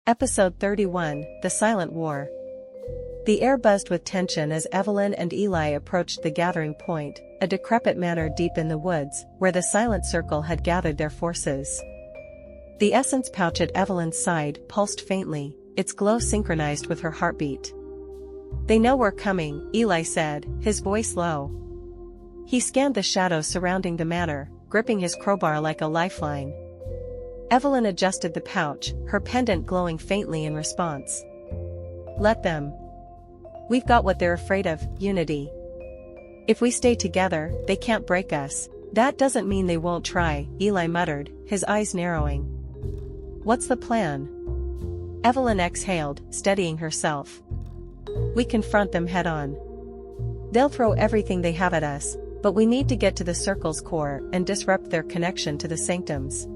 Episode 31, The Silent War. The air buzzed with tension as Evelyn and Eli approached the gathering point, a decrepit manor deep in the woods, where the silent circle had gathered their forces. The essence pouch at Evelyn's side pulsed faintly, its glow synchronized with her heartbeat. "They know we're coming," Eli said, his voice low. He scanned the shadows surrounding the manor, gripping his crowbar like a lifeline. Evelyn adjusted the pouch, her pendant glowing faintly in response. "Let them. We've got what they're afraid of, unity. If we stay together, they can't break us." "That doesn't mean they won't try," Eli muttered, his eyes narrowing. "What's the plan?" Evelyn exhaled, steadying herself. "We confront them head-on. They'll throw everything they have at us, but we need to get to the circle's core and disrupt their connection to the sanctums.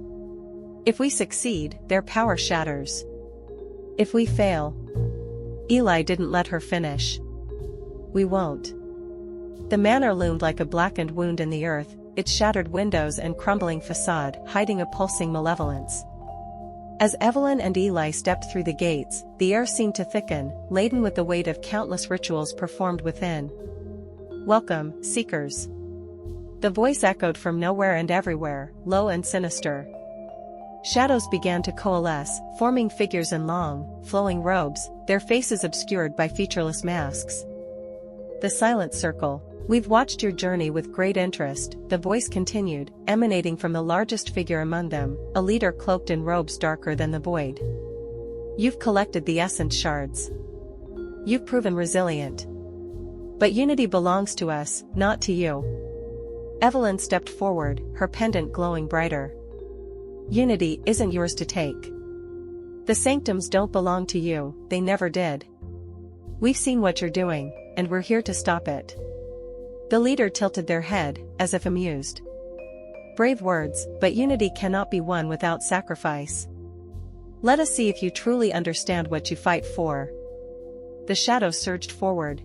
If we succeed, their power shatters. If we fail..." Eli didn't let her finish. "We won't." The manor loomed like a blackened wound in the earth, its shattered windows and crumbling facade hiding a pulsing malevolence. As Evelyn and Eli stepped through the gates, the air seemed to thicken, laden with the weight of countless rituals performed within. "Welcome, Seekers." The voice echoed from nowhere and everywhere, low and sinister. Shadows began to coalesce, forming figures in long, flowing robes, their faces obscured by featureless masks. "The Silent Circle. We've watched your journey with great interest," the voice continued, emanating from the largest figure among them, a leader cloaked in robes darker than the void. "You've collected the essence shards. You've proven resilient. But unity belongs to us, not to you." Evelyn stepped forward, her pendant glowing brighter. "Unity isn't yours to take. The sanctums don't belong to you, they never did. We've seen what you're doing, and we're here to stop it." The leader tilted their head, as if amused. "Brave words, but unity cannot be won without sacrifice. Let us see if you truly understand what you fight for." The shadows surged forward.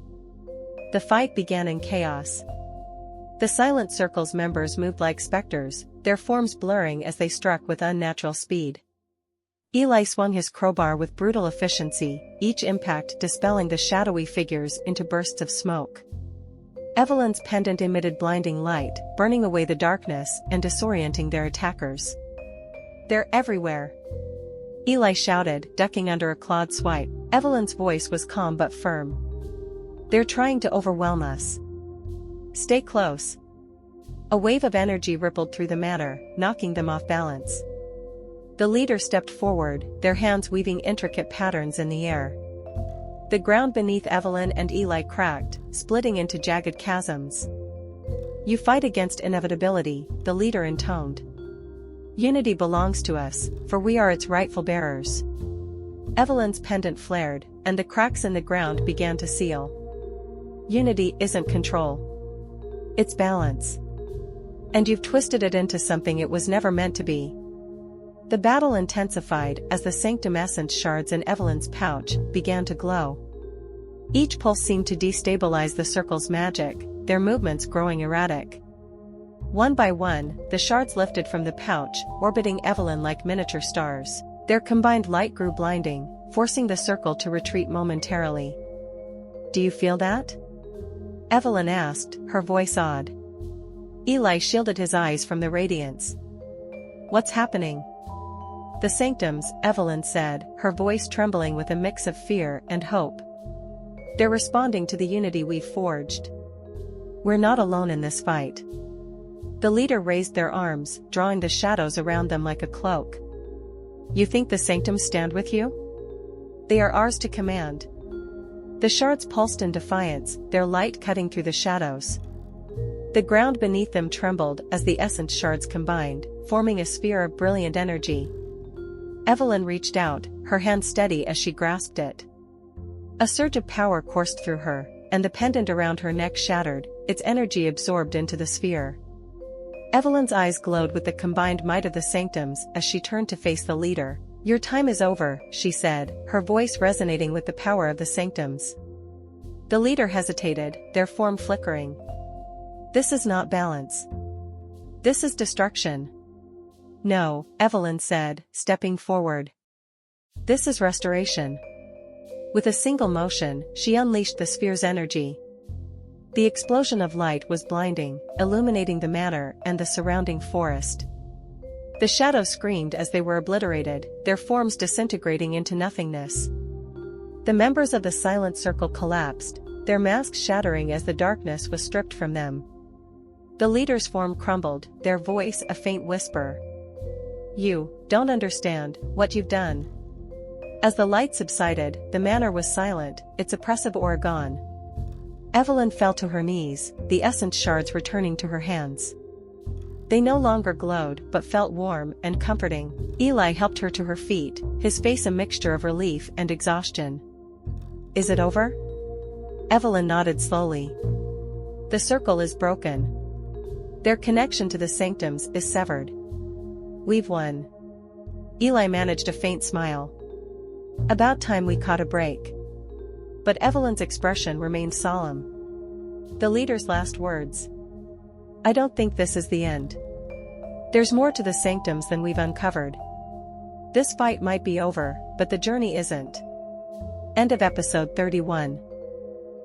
The fight began in chaos. The Silent Circle's members moved like specters, their forms blurring as they struck with unnatural speed. Eli swung his crowbar with brutal efficiency, each impact dispelling the shadowy figures into bursts of smoke. Evelyn's pendant emitted blinding light, burning away the darkness and disorienting their attackers. "They're everywhere!" Eli shouted, ducking under a clawed swipe. Evelyn's voice was calm but firm. "They're trying to overwhelm us. Stay close." A wave of energy rippled through the manor, knocking them off balance. The leader stepped forward, their hands weaving intricate patterns in the air. The ground beneath Evelyn and Eli cracked, splitting into jagged chasms. "You fight against inevitability," the leader intoned. "Unity belongs to us, for we are its rightful bearers." Evelyn's pendant flared, and the cracks in the ground began to seal. "Unity isn't control. It's balance. And you've twisted it into something it was never meant to be." The battle intensified as the sanctum essence shards in Evelyn's pouch began to glow. Each pulse seemed to destabilize the circle's magic, their movements growing erratic. One by one, the shards lifted from the pouch, orbiting Evelyn like miniature stars. Their combined light grew blinding, forcing the circle to retreat momentarily. "Do you feel that?" Evelyn asked, her voice awed. Eli shielded his eyes from the radiance. "What's happening?" "The sanctums," Evelyn said, her voice trembling with a mix of fear and hope. "They're responding to the unity we've forged. We're not alone in this fight." The leader raised their arms, drawing the shadows around them like a cloak. "You think the sanctums stand with you? They are ours to command." The shards pulsed in defiance, their light cutting through the shadows. The ground beneath them trembled as the essence shards combined, forming a sphere of brilliant energy. Evelyn reached out, her hand steady as she grasped it. A surge of power coursed through her, and the pendant around her neck shattered, its energy absorbed into the sphere. Evelyn's eyes glowed with the combined might of the sanctums as she turned to face the leader. "Your time is over," she said, her voice resonating with the power of the sanctums. The leader hesitated, their form flickering. "This is not balance. This is destruction." "No," Evelyn said, stepping forward. This is restoration. With a single motion, she unleashed the sphere's energy. The explosion of light was blinding, illuminating the manor and the surrounding forest. The shadows screamed as they were obliterated, their forms disintegrating into nothingness. The members of the Silent Circle collapsed, their masks shattering as the darkness was stripped from them. The leader's form crumbled, their voice a faint whisper. "You don't understand what you've done." As the light subsided, the manor was silent, its oppressive aura gone. Evelyn fell to her knees, the essence shards returning to her hands. They no longer glowed but felt warm and comforting. Eli helped her to her feet, his face a mixture of relief and exhaustion. "Is it over?" Evelyn nodded slowly. "The circle is broken. Their connection to the sanctums is severed. We've won." Eli managed a faint smile. "About time we caught a break." But Evelyn's expression remained solemn. The leader's last words. "I don't think this is the end. There's more to the sanctums than we've uncovered. This fight might be over, but the journey isn't." End of episode 31.